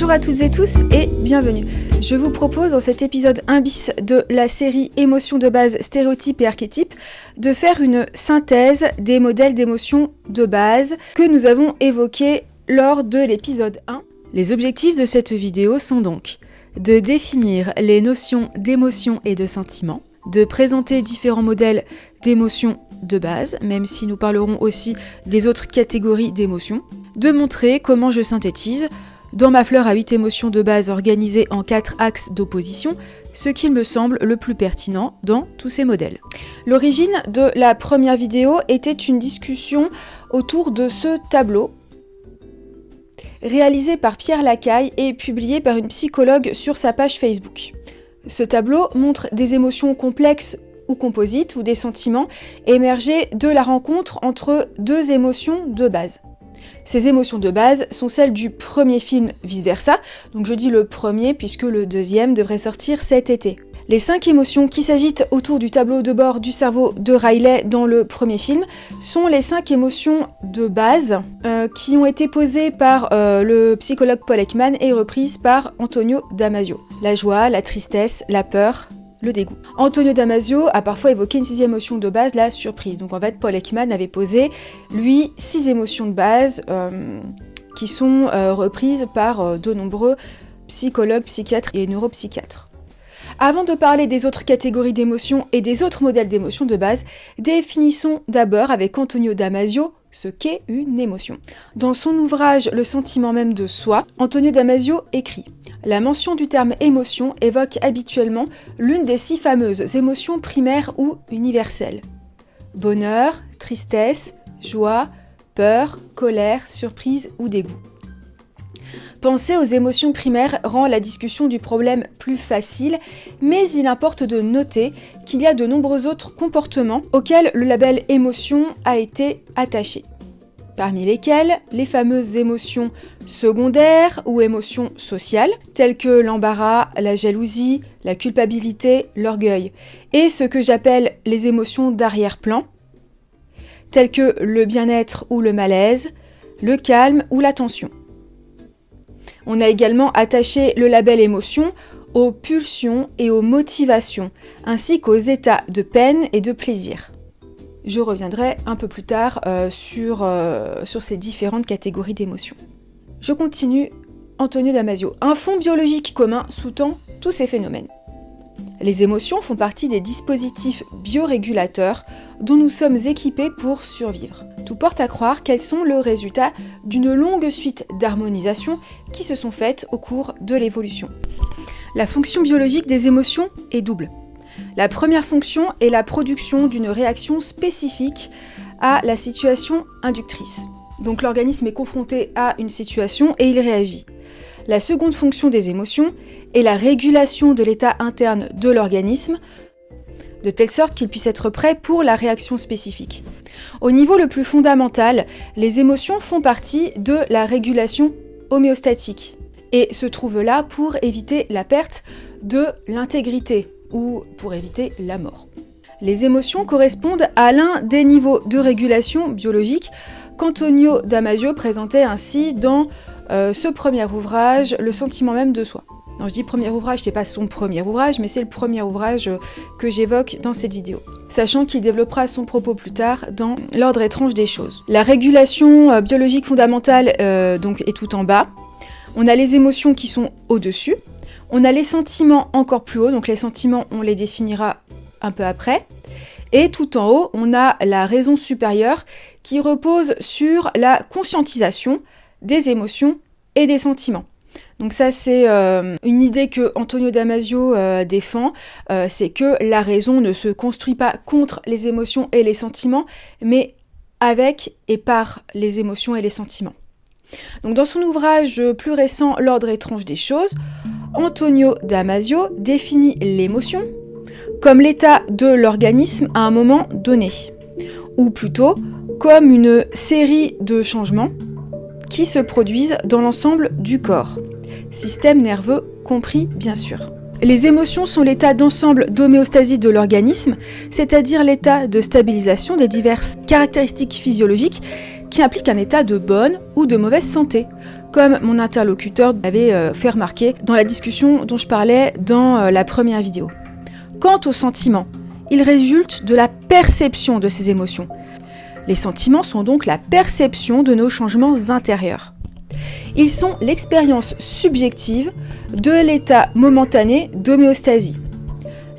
Bonjour à toutes et tous et bienvenue. Je vous propose dans cet épisode 1 bis de la série Émotions de base, stéréotypes et archétypes de faire une synthèse des modèles d'émotions de base que nous avons évoqués lors de l'épisode 1. Les objectifs de cette vidéo sont donc de définir les notions d'émotion et de sentiment, de présenter différents modèles d'émotions de base, même si nous parlerons aussi des autres catégories d'émotions, de montrer comment je synthétise dans ma fleur à 8 émotions de base organisées en 4 axes d'opposition, ce qu'il me semble le plus pertinent dans tous ces modèles. L'origine de la première vidéo était une discussion autour de ce tableau, réalisé par Pierre Lacaille et publié par une psychologue sur sa page Facebook. Ce tableau montre des émotions complexes ou composites ou des sentiments émergés de la rencontre entre deux émotions de base. Ces émotions de base sont celles du premier film Vice Versa, donc je dis le premier puisque le deuxième devrait sortir cet été. Les 5 émotions qui s'agitent autour du tableau de bord du cerveau de Riley dans le premier film sont les 5 émotions de base qui ont été posées par le psychologue Paul Ekman et reprises par Antonio Damasio. La joie, la tristesse, la peur, le dégoût. Antonio Damasio a parfois évoqué une 6e émotion de base, la surprise. Donc en fait, Paul Ekman avait posé, lui, 6 émotions de base qui sont reprises par de nombreux psychologues, psychiatres et neuropsychiatres. Avant de parler des autres catégories d'émotions et des autres modèles d'émotions de base, définissons d'abord avec Antonio Damasio ce qu'est une émotion. Dans son ouvrage Le sentiment même de soi, Antonio Damasio écrit « La mention du terme émotion évoque habituellement l'une des 6 fameuses émotions primaires ou universelles. Bonheur, tristesse, joie, peur, colère, surprise ou dégoût. Penser aux émotions primaires rend la discussion du problème plus facile, mais il importe de noter qu'il y a de nombreux autres comportements auxquels le label émotion a été attaché. Parmi lesquels les fameuses émotions secondaires ou émotions sociales, telles que l'embarras, la jalousie, la culpabilité, l'orgueil, et ce que j'appelle les émotions d'arrière-plan, telles que le bien-être ou le malaise, le calme ou la tension. On a également attaché le label émotion aux pulsions et aux motivations, ainsi qu'aux états de peine et de plaisir. Je reviendrai un peu plus tard sur ces différentes catégories d'émotions. Je continue, Antonio Damasio. Un fond biologique commun sous-tend tous ces phénomènes. Les émotions font partie des dispositifs biorégulateurs dont nous sommes équipés pour survivre. Tout porte à croire qu'elles sont le résultat d'une longue suite d'harmonisations qui se sont faites au cours de l'évolution. La fonction biologique des émotions est double. La première fonction est la production d'une réaction spécifique à la situation inductrice. Donc l'organisme est confronté à une situation et il réagit. La seconde fonction des émotions est la régulation de l'état interne de l'organisme, de telle sorte qu'il puisse être prêt pour la réaction spécifique. Au niveau le plus fondamental, les émotions font partie de la régulation homéostatique et se trouvent là pour éviter la perte de l'intégrité ou pour éviter la mort. Les émotions correspondent à l'un des niveaux de régulation biologique qu'Antonio Damasio présentait ainsi dans ce premier ouvrage, Le sentiment même de soi. Non, je dis premier ouvrage, c'est pas son premier ouvrage, mais c'est le premier ouvrage que j'évoque dans cette vidéo. Sachant qu'il développera son propos plus tard dans L'ordre étrange des choses. La régulation biologique fondamentale donc est tout en bas. On a les émotions qui sont au-dessus. On a les sentiments encore plus haut, donc les sentiments, on les définira un peu après. Et tout en haut, on a la raison supérieure qui repose sur la conscientisation des émotions et des sentiments. Donc ça, c'est une idée que Antonio Damasio défend, c'est que la raison ne se construit pas contre les émotions et les sentiments, mais avec et par les émotions et les sentiments. Donc dans son ouvrage plus récent, L'ordre étrange des choses, Antonio Damasio définit l'émotion comme l'état de l'organisme à un moment donné, ou plutôt comme une série de changements qui se produisent dans l'ensemble du corps, système nerveux compris bien sûr. Les émotions sont l'état d'ensemble d'homéostasie de l'organisme, c'est-à-dire l'état de stabilisation des diverses caractéristiques physiologiques qui impliquent un état de bonne ou de mauvaise santé, comme mon interlocuteur l'avait fait remarquer dans la discussion dont je parlais dans la première vidéo. Quant aux sentiments, ils résultent de la perception de ces émotions. Les sentiments sont donc la perception de nos changements intérieurs. Ils sont l'expérience subjective de l'état momentané d'homéostasie.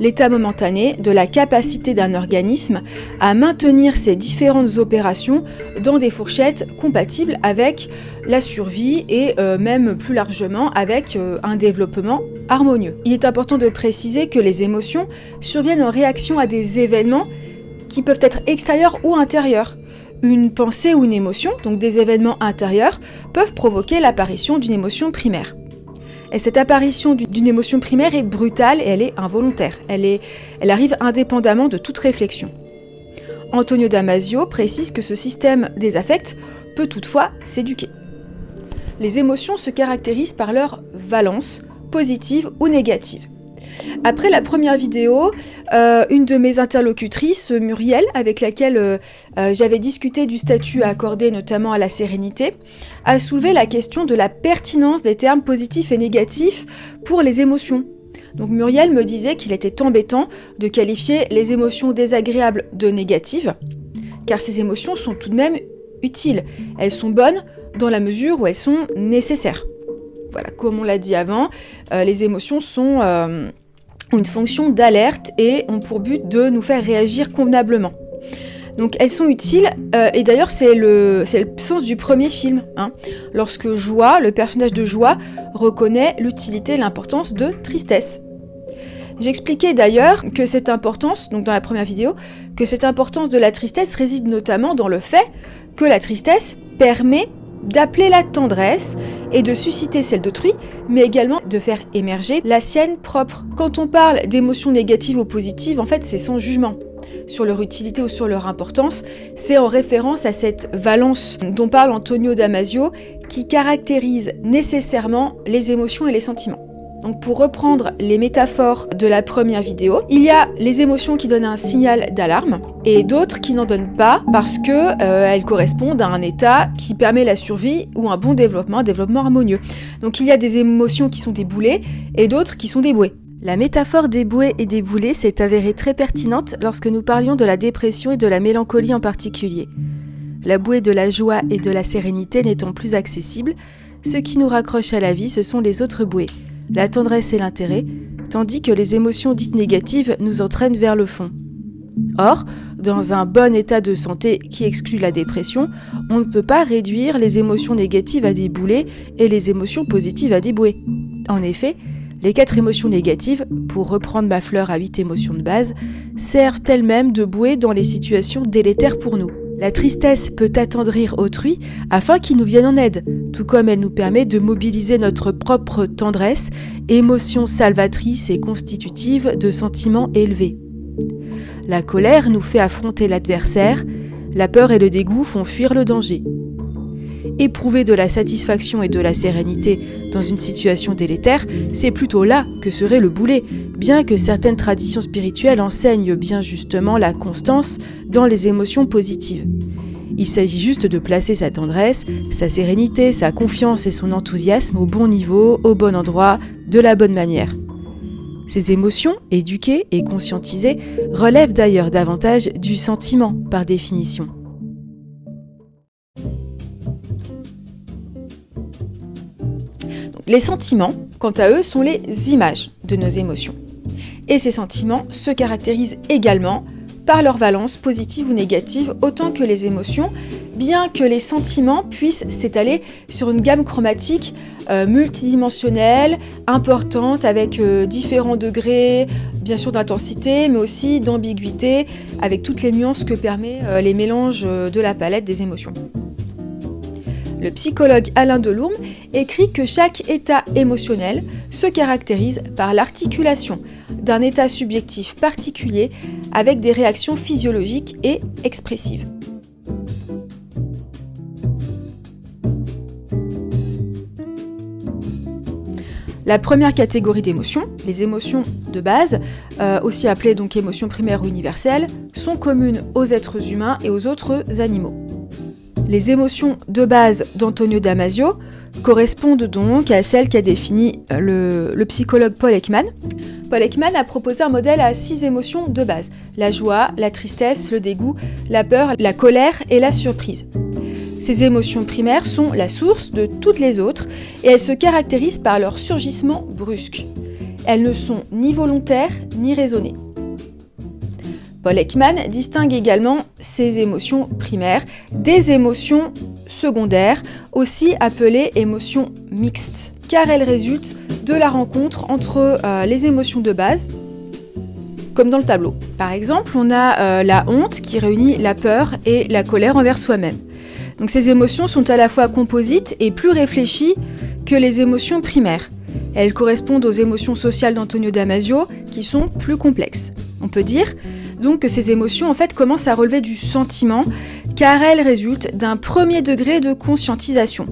L'état momentané de la capacité d'un organisme à maintenir ses différentes opérations dans des fourchettes compatibles avec la survie et même plus largement avec un développement harmonieux. Il est important de préciser que les émotions surviennent en réaction à des événements qui peuvent être extérieurs ou intérieurs. Une pensée ou une émotion, donc des événements intérieurs, peuvent provoquer l'apparition d'une émotion primaire. Et cette apparition d'une émotion primaire est brutale et elle est involontaire. Elle arrive indépendamment de toute réflexion. Antonio Damasio précise que ce système des affects peut toutefois s'éduquer. Les émotions se caractérisent par leur valence, positive ou négative. Après la première vidéo, une de mes interlocutrices, Muriel, avec laquelle j'avais discuté du statut accordé notamment à la sérénité, a soulevé la question de la pertinence des termes positifs et négatifs pour les émotions. Donc Muriel me disait qu'il était embêtant de qualifier les émotions désagréables de négatives, car ces émotions sont tout de même utiles. Elles sont bonnes dans la mesure où elles sont nécessaires. Voilà, comme on l'a dit avant, les émotions ont une fonction d'alerte et ont pour but de nous faire réagir convenablement. Donc elles sont utiles, et d'ailleurs c'est le sens du premier film. Lorsque Joie, le personnage de Joie, reconnaît l'utilité et l'importance de tristesse. J'expliquais d'ailleurs que cette importance, donc dans la première vidéo, que cette importance de la tristesse réside notamment dans le fait que la tristesse permet d'appeler la tendresse et de susciter celle d'autrui, mais également de faire émerger la sienne propre. Quand on parle d'émotions négatives ou positives, en fait, c'est sans jugement sur leur utilité ou sur leur importance. C'est en référence à cette valence dont parle Antonio Damasio, qui caractérise nécessairement les émotions et les sentiments. Donc pour reprendre les métaphores de la première vidéo, il y a les émotions qui donnent un signal d'alarme et d'autres qui n'en donnent pas parce que elles correspondent à un état qui permet la survie ou un bon développement, un développement harmonieux. Donc il y a des émotions qui sont des boulets et d'autres qui sont des bouées. La métaphore des bouées et des boulets s'est avérée très pertinente lorsque nous parlions de la dépression et de la mélancolie en particulier. La bouée de la joie et de la sérénité n'étant plus accessible, ce qui nous raccroche à la vie, ce sont les autres bouées, la tendresse et l'intérêt, tandis que les émotions dites négatives nous entraînent vers le fond. Or, dans un bon état de santé qui exclut la dépression, on ne peut pas réduire les émotions négatives à des boulets et les émotions positives à des bouées. En effet, les 4 émotions négatives, pour reprendre ma fleur à 8 émotions de base, servent elles-mêmes de bouées dans les situations délétères pour nous. La tristesse peut attendrir autrui afin qu'il nous vienne en aide, tout comme elle nous permet de mobiliser notre propre tendresse, émotion salvatrice et constitutive de sentiments élevés. La colère nous fait affronter l'adversaire, la peur et le dégoût font fuir le danger. Éprouver de la satisfaction et de la sérénité dans une situation délétère, c'est plutôt là que serait le boulet, bien que certaines traditions spirituelles enseignent bien justement la constance dans les émotions positives. Il s'agit juste de placer sa tendresse, sa sérénité, sa confiance et son enthousiasme au bon niveau, au bon endroit, de la bonne manière. Ces émotions, éduquées et conscientisées, relèvent d'ailleurs davantage du sentiment par définition. Les sentiments, quant à eux, sont les images de nos émotions. Et ces sentiments se caractérisent également par leur valence positive ou négative, autant que les émotions, bien que les sentiments puissent s'étaler sur une gamme chromatique multidimensionnelle, importante, avec différents degrés, bien sûr d'intensité, mais aussi d'ambiguïté, avec toutes les nuances que permet les mélanges de la palette des émotions. Le psychologue Alain Delourme écrit que chaque état émotionnel se caractérise par l'articulation d'un état subjectif particulier avec des réactions physiologiques et expressives. La première catégorie d'émotions, les émotions de base, aussi appelées donc émotions primaires ou universelles, sont communes aux êtres humains et aux autres animaux. Les émotions de base d'Antonio Damasio correspondent donc à celles qu'a définies le psychologue Paul Ekman. Paul Ekman a proposé un modèle à 6 émotions de base: la joie, la tristesse, le dégoût, la peur, la colère et la surprise. Ces émotions primaires sont la source de toutes les autres et elles se caractérisent par leur surgissement brusque. Elles ne sont ni volontaires ni raisonnées. Paul Ekman distingue également ces émotions primaires des émotions secondaires, aussi appelées émotions mixtes, car elles résultent de la rencontre entre les émotions de base, comme dans le tableau. Par exemple, on a la honte qui réunit la peur et la colère envers soi-même. Donc ces émotions sont à la fois composites et plus réfléchies que les émotions primaires. Elles correspondent aux émotions sociales d'Antonio Damasio qui sont plus complexes. On peut dire donc que ces émotions en fait commencent à relever du sentiment car elles résultent d'un premier degré de conscientisation.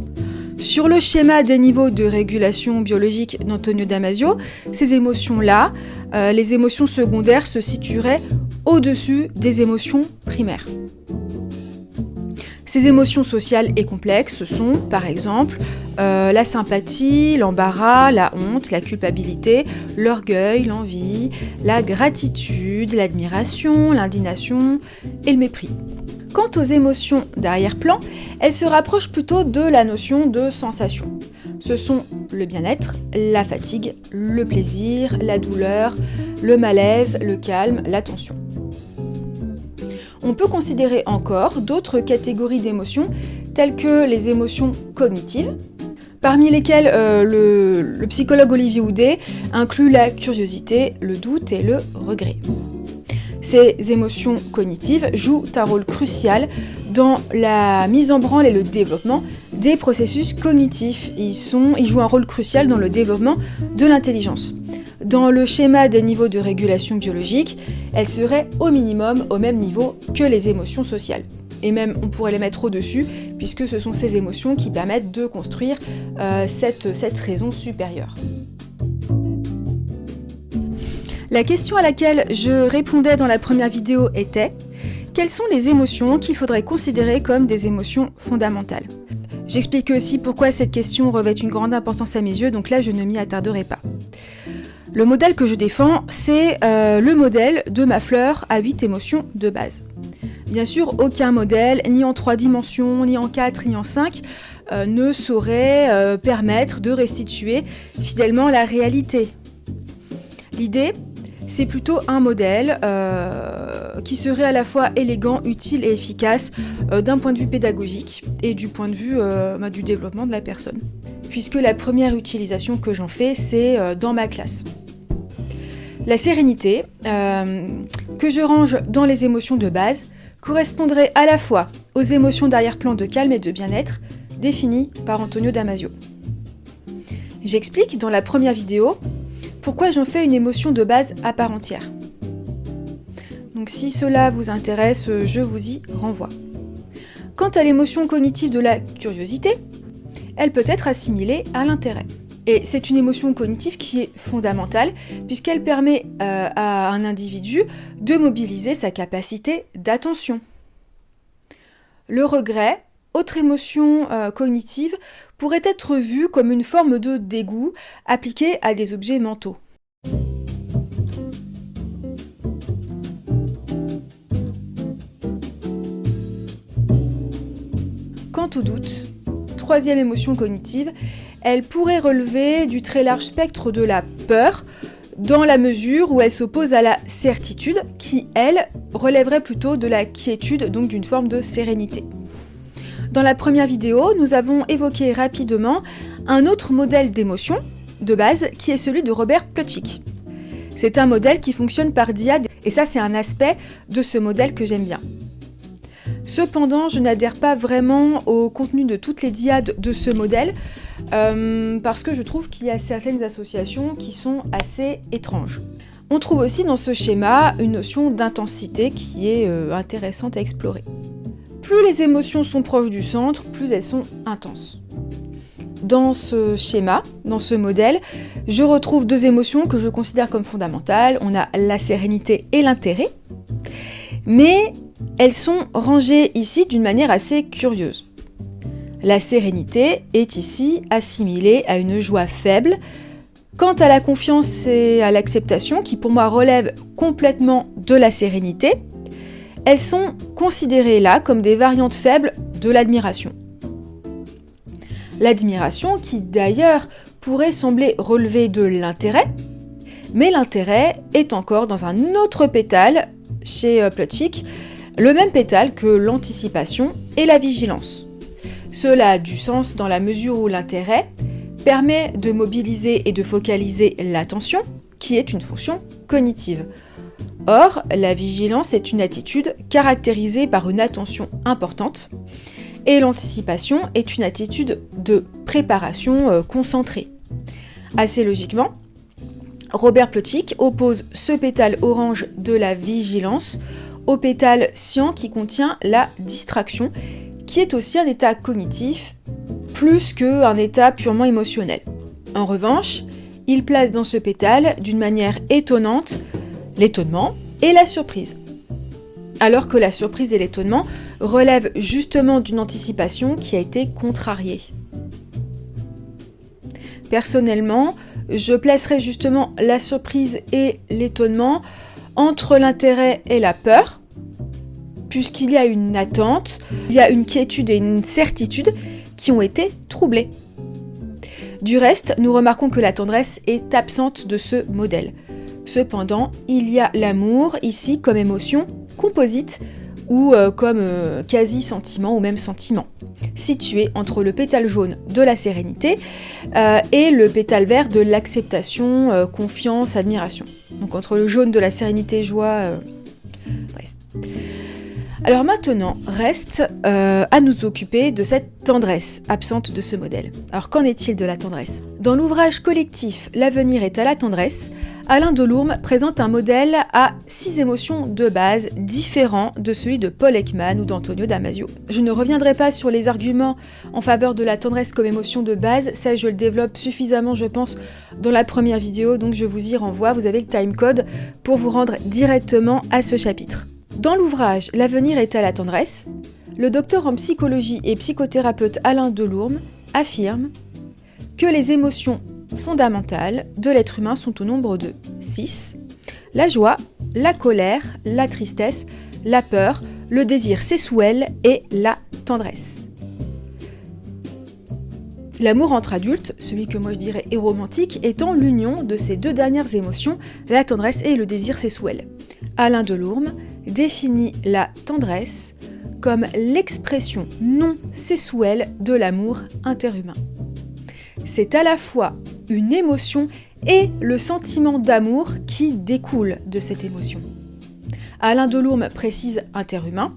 Sur le schéma des niveaux de régulation biologique d'Antonio Damasio, ces émotions-là, les émotions secondaires se situeraient au-dessus des émotions primaires. Ces émotions sociales et complexes sont, par exemple, la sympathie, l'embarras, la honte, la culpabilité, l'orgueil, l'envie, la gratitude, l'admiration, l'indignation et le mépris. Quant aux émotions d'arrière-plan, elles se rapprochent plutôt de la notion de sensation. Ce sont le bien-être, la fatigue, le plaisir, la douleur, le malaise, le calme, la tension. On peut considérer encore d'autres catégories d'émotions, telles que les émotions cognitives, parmi lesquelles le psychologue Olivier Houdet inclut la curiosité, le doute et le regret. Ces émotions cognitives jouent un rôle crucial dans la mise en branle et le développement des processus cognitifs. Ils jouent un rôle crucial dans le développement de l'intelligence. Dans le schéma des niveaux de régulation biologique, elles seraient au minimum au même niveau que les émotions sociales. Et même on pourrait les mettre au-dessus, puisque ce sont ces émotions qui permettent de construire cette raison supérieure. La question à laquelle je répondais dans la première vidéo était: quelles sont les émotions qu'il faudrait considérer comme des émotions fondamentales ? J'explique aussi pourquoi cette question revêt une grande importance à mes yeux, donc là je ne m'y attarderai pas. Le modèle que je défends, c'est le modèle de ma fleur à 8 émotions de base. Bien sûr, aucun modèle, ni en 3 dimensions, ni en 4, ni en 5, ne saurait permettre de restituer fidèlement la réalité. L'idée, c'est plutôt un modèle qui serait à la fois élégant, utile et efficace d'un point de vue pédagogique et du point de vue du développement de la personne. Puisque la première utilisation que j'en fais, c'est dans ma classe. La sérénité, que je range dans les émotions de base, correspondrait à la fois aux émotions d'arrière-plan de calme et de bien-être définies par Antonio Damasio. J'explique dans la première vidéo pourquoi j'en fais une émotion de base à part entière. Donc si cela vous intéresse, je vous y renvoie. Quant à l'émotion cognitive de la curiosité, elle peut être assimilée à l'intérêt. Et c'est une émotion cognitive qui est fondamentale puisqu'elle permet à un individu de mobiliser sa capacité d'attention. Le regret, autre émotion cognitive, pourrait être vue comme une forme de dégoût appliquée à des objets mentaux. Quant au doute, troisième émotion cognitive, elle pourrait relever du très large spectre de la peur, dans la mesure où elle s'oppose à la certitude, qui, elle, relèverait plutôt de la quiétude, donc d'une forme de sérénité. Dans la première vidéo, nous avons évoqué rapidement un autre modèle d'émotion de base, qui est celui de Robert Plutchik. C'est un modèle qui fonctionne par dyade, et ça c'est un aspect de ce modèle que j'aime bien. Cependant, je n'adhère pas vraiment au contenu de toutes les dyades de ce modèle, parce que je trouve qu'il y a certaines associations qui sont assez étranges. On trouve aussi dans ce schéma une notion d'intensité qui est intéressante à explorer. Plus les émotions sont proches du centre, plus elles sont intenses. Dans ce schéma, dans ce modèle, je retrouve deux émotions que je considère comme fondamentales. On a la sérénité et l'intérêt, mais elles sont rangées ici d'une manière assez curieuse. La sérénité est ici assimilée à une joie faible. Quant à la confiance et à l'acceptation, qui pour moi relèvent complètement de la sérénité, elles sont considérées là comme des variantes faibles de l'admiration. L'admiration qui d'ailleurs pourrait sembler relever de l'intérêt, mais l'intérêt est encore dans un autre pétale chez Plutchik, le même pétale que l'anticipation et la vigilance. Cela a du sens dans la mesure où l'intérêt permet de mobiliser et de focaliser l'attention, qui est une fonction cognitive. Or, la vigilance est une attitude caractérisée par une attention importante, et l'anticipation est une attitude de préparation concentrée. Assez logiquement, Robert Plutchik oppose ce pétale orange de la vigilance au pétale cyan qui contient la distraction, qui est aussi un état cognitif, plus qu'un état purement émotionnel. En revanche, il place dans ce pétale, d'une manière étonnante, l'étonnement et la surprise. Alors que la surprise et l'étonnement relèvent justement d'une anticipation qui a été contrariée. Personnellement, je placerai justement la surprise et l'étonnement entre l'intérêt et la peur, puisqu'il y a une attente, il y a une quiétude et une certitude qui ont été troublées. Du reste, nous remarquons que la tendresse est absente de ce modèle. Cependant, il y a l'amour ici comme émotion composite ou comme quasi-sentiment ou même sentiment, situé entre le pétale jaune de la sérénité et le pétale vert de l'acceptation, confiance, admiration. Donc entre le jaune de la sérénité, joie, bref. Alors maintenant, reste à nous occuper de cette tendresse absente de ce modèle. Alors qu'en est-il de la tendresse ? Dans l'ouvrage collectif « L'avenir est à la tendresse », Alain Delourme présente un modèle à 6 émotions de base différents de celui de Paul Ekman ou d'Antonio Damasio. Je ne reviendrai pas sur les arguments en faveur de la tendresse comme émotion de base, ça je le développe suffisamment je pense dans la première vidéo, donc je vous y renvoie, vous avez le timecode pour vous rendre directement à ce chapitre. Dans l'ouvrage « L'avenir est à la tendresse », le docteur en psychologie et psychothérapeute Alain Delourme affirme que les émotions fondamentales de l'être humain sont au nombre de 6. La joie, la colère, la tristesse, la peur, le désir sexuel et la tendresse. L'amour entre adultes, celui que moi je dirais est romantique, étant l'union de ces deux dernières émotions, la tendresse et le désir sexuel. Alain Delourme définit la tendresse comme l'expression non sexuelle de l'amour interhumain. C'est à la fois une émotion et le sentiment d'amour qui découle de cette émotion. Alain Delourme précise interhumain,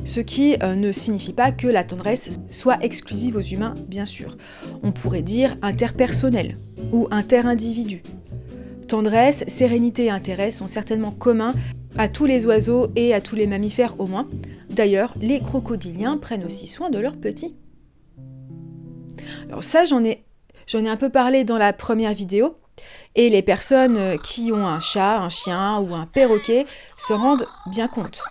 ce qui ne signifie pas que la tendresse soit exclusive aux humains, bien sûr. On pourrait dire interpersonnelle ou interindividu. Tendresse, sérénité et intérêt sont certainement communs à tous les oiseaux et à tous les mammifères au moins. D'ailleurs, les crocodiliens prennent aussi soin de leurs petits. Alors ça, j'en ai un peu parlé dans la première vidéo, et les personnes qui ont un chat, un chien ou un perroquet se rendent bien compte.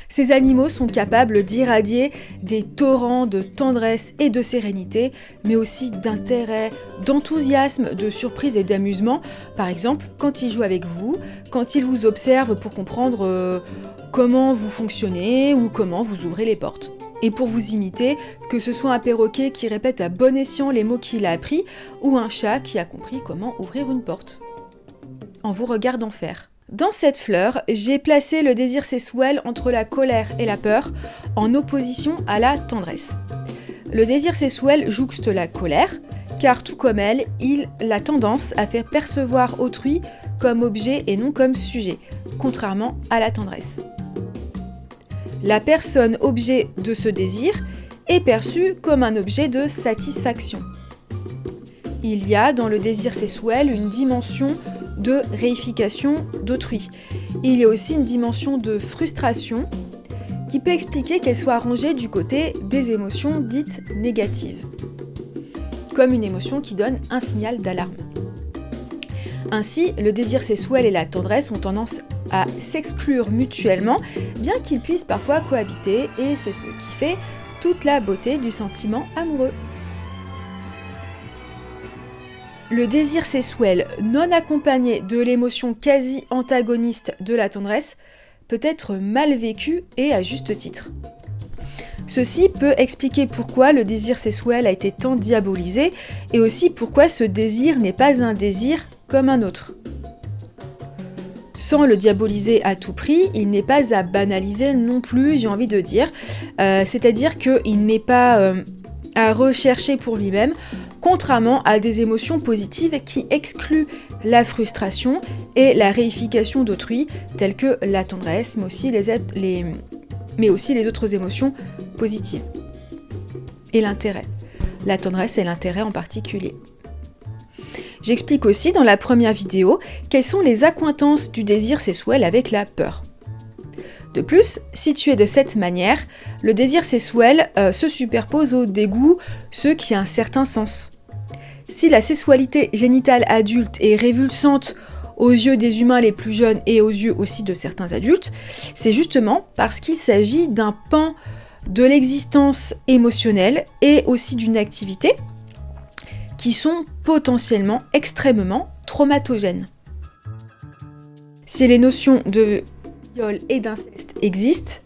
Ces animaux sont capables d'irradier des torrents de tendresse et de sérénité, mais aussi d'intérêt, d'enthousiasme, de surprise et d'amusement. Par exemple, quand ils jouent avec vous, quand ils vous observent pour comprendre comment vous fonctionnez ou comment vous ouvrez les portes. Et pour vous imiter, que ce soit un perroquet qui répète à bon escient les mots qu'il a appris, ou un chat qui a compris comment ouvrir une porte, en vous regardant faire. Dans cette fleur, j'ai placé le désir sexuel entre la colère et la peur, en opposition à la tendresse. Le désir sexuel jouxte la colère, car tout comme elle, il a tendance à faire percevoir autrui comme objet et non comme sujet, contrairement à la tendresse. La personne objet de ce désir est perçue comme un objet de satisfaction. Il y a dans le désir sexuel une dimension de réification d'autrui. Il y a aussi une dimension de frustration qui peut expliquer qu'elle soit rangée du côté des émotions dites négatives. comme une émotion qui donne un signal d'alarme. Ainsi, le désir sexuel et la tendresse ont tendance à s'exclure mutuellement, bien qu'ils puissent parfois cohabiter, et c'est ce qui fait toute la beauté du sentiment amoureux. Le désir sexuel non accompagné de l'émotion quasi antagoniste de la tendresse peut être mal vécu et à juste titre. Ceci peut expliquer pourquoi le désir sexuel a été tant diabolisé et aussi pourquoi ce désir n'est pas un désir comme un autre. Sans le diaboliser à tout prix, il n'est pas à banaliser non plus, j'ai envie de dire. C'est-à-dire qu'il n'est pas à rechercher pour lui-même, contrairement à des émotions positives qui excluent la frustration et la réification d'autrui, telles que la tendresse, mais aussi les autres émotions positives. Et l'intérêt. La tendresse et l'intérêt en particulier. J'explique aussi dans la première vidéo quelles sont les accointances du désir sexuel avec la peur. De plus, situé de cette manière, le désir sexuel se superpose au dégoût, ce qui a un certain sens. Si la sexualité génitale adulte est révulsante aux yeux des humains les plus jeunes et aux yeux aussi de certains adultes, c'est justement parce qu'il s'agit d'un pan de l'existence émotionnelle et aussi d'une activité qui sont potentiellement extrêmement traumatogènes. Si les notions de viol et d'inceste existent,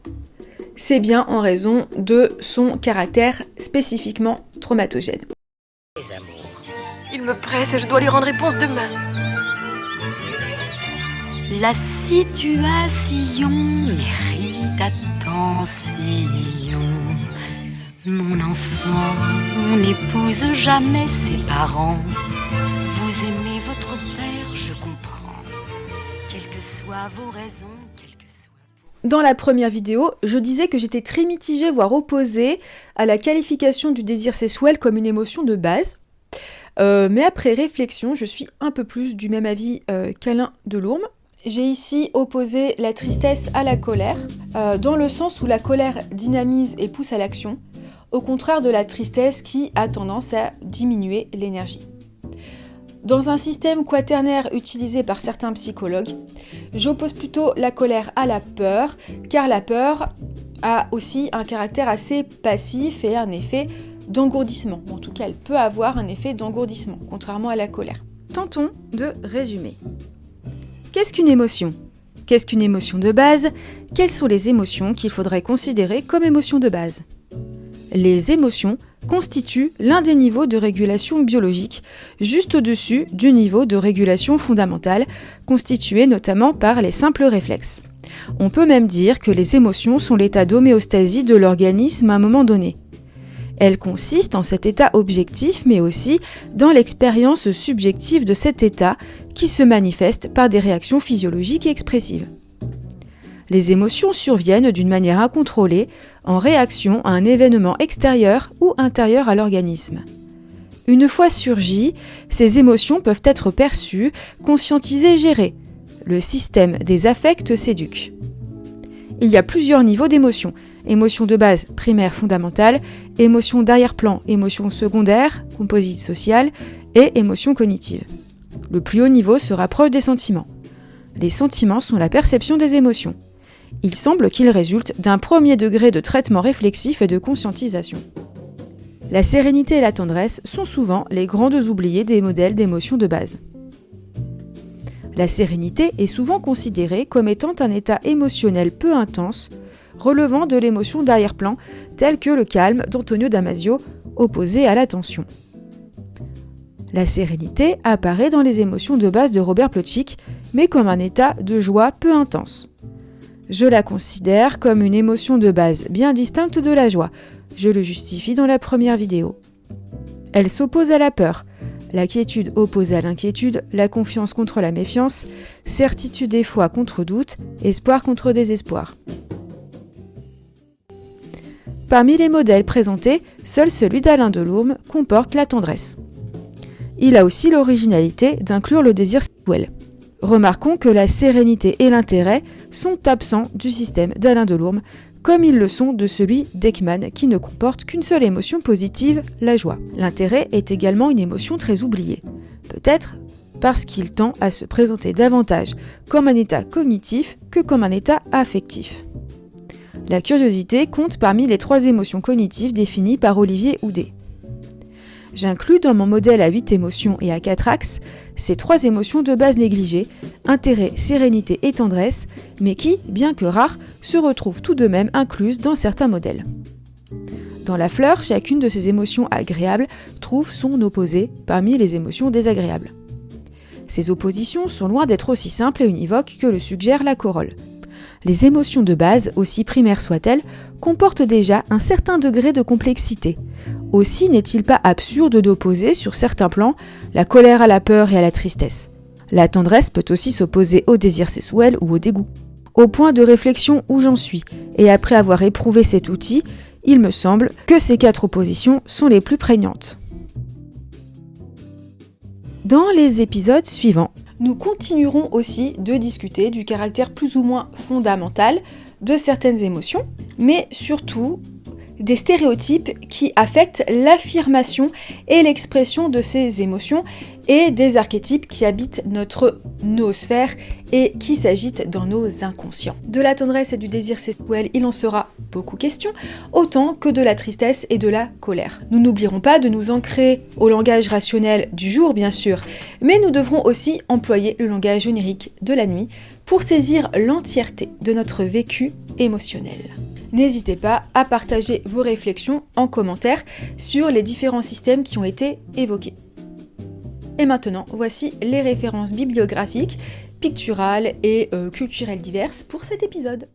c'est bien en raison de son caractère spécifiquement traumatogène. Il me presse et je dois lui rendre réponse demain. La situation mérite attention. Mon enfant, on n'épouse jamais ses parents. Vous aimez votre père, je comprends. Quelles que soient vos raisons, Dans la première vidéo, je disais que j'étais très mitigée, voire opposée à la qualification du désir sexuel comme une émotion de base. Mais après réflexion, je suis un peu plus du même avis qu'Alain Delourme. J'ai ici opposé la tristesse à la colère, dans le sens où la colère dynamise et pousse à l'action, au contraire de la tristesse qui a tendance à diminuer l'énergie. Dans un système quaternaire utilisé par certains psychologues, j'oppose plutôt la colère à la peur, car la peur a aussi un caractère assez passif et un effet d'engourdissement. En tout cas, elle peut avoir un effet d'engourdissement, contrairement à la colère. Tentons de résumer. Qu'est-ce qu'une émotion ? Qu'est-ce qu'une émotion de base ? Quelles sont les émotions qu'il faudrait considérer comme émotions de base ? Les émotions constituent l'un des niveaux de régulation biologique, juste au-dessus du niveau de régulation fondamentale, constitué notamment par les simples réflexes. On peut même dire que les émotions sont l'état d'homéostasie de l'organisme à un moment donné. Elles consistent en cet état objectif, mais aussi dans l'expérience subjective de cet état qui se manifeste par des réactions physiologiques et expressives. Les émotions surviennent d'une manière incontrôlée en réaction à un événement extérieur ou intérieur à l'organisme. Une fois surgies, ces émotions peuvent être perçues, conscientisées et gérées. Le système des affects s'éduque. Il y a plusieurs niveaux d'émotions. Émotions de base primaire fondamentale, émotions d'arrière-plan, émotions secondaires, composite sociale et émotions cognitives. Le plus haut niveau se rapproche des sentiments. Les sentiments sont la perception des émotions. Il semble qu'ils résultent d'un premier degré de traitement réflexif et de conscientisation. La sérénité et la tendresse sont souvent les grandes oubliées des modèles d'émotions de base. La sérénité est souvent considérée comme étant un état émotionnel peu intense, relevant de l'émotion d'arrière-plan, telle que le calme d'Antonio Damasio, opposé à la tension. La sérénité apparaît dans les émotions de base de Robert Plutchik, mais comme un état de joie peu intense. Je la considère comme une émotion de base bien distincte de la joie. Je le justifie dans la première vidéo. Elle s'oppose à la peur, la quiétude opposée à l'inquiétude, la confiance contre la méfiance, certitude et foi contre doute, espoir contre désespoir. Parmi les modèles présentés, seul celui d'Alain Delourme comporte la tendresse. Il a aussi l'originalité d'inclure le désir sexuel. Remarquons que la sérénité et l'intérêt sont absents du système d'Alain Delourme, comme ils le sont de celui d'Ekman, qui ne comporte qu'une seule émotion positive, la joie. L'intérêt est également une émotion très oubliée. Peut-être parce qu'il tend à se présenter davantage comme un état cognitif que comme un état affectif. La curiosité compte parmi les 3 émotions cognitives définies par Olivier Houdet. J'inclus dans mon modèle à 8 émotions et à 4 axes ces 3 émotions de base négligées, intérêt, sérénité et tendresse, mais qui, bien que rares, se retrouvent tout de même incluses dans certains modèles. Dans la fleur, chacune de ces émotions agréables trouve son opposé parmi les émotions désagréables. Ces oppositions sont loin d'être aussi simples et univoques que le suggère la corolle. Les émotions de base, aussi primaires soient-elles, comportent déjà un certain degré de complexité. Aussi n'est-il pas absurde d'opposer, sur certains plans, la colère à la peur et à la tristesse. La tendresse peut aussi s'opposer au désir sexuel ou au dégoût. Au point de réflexion où j'en suis, et après avoir éprouvé cet outil, il me semble que ces 4 oppositions sont les plus prégnantes. Dans les épisodes suivants, nous continuerons aussi de discuter du caractère plus ou moins fondamental de certaines émotions, mais surtout des stéréotypes qui affectent l'affirmation et l'expression de ces émotions et des archétypes qui habitent notre noosphère et qui s'agitent dans nos inconscients. De la tendresse et du désir sexuel, il en sera beaucoup question, autant que de la tristesse et de la colère. Nous n'oublierons pas de nous ancrer au langage rationnel du jour, bien sûr, mais nous devrons aussi employer le langage onirique de la nuit pour saisir l'entièreté de notre vécu émotionnel. N'hésitez pas à partager vos réflexions en commentaire sur les différents systèmes qui ont été évoqués. Et maintenant, voici les références bibliographiques, picturales et culturelles diverses pour cet épisode.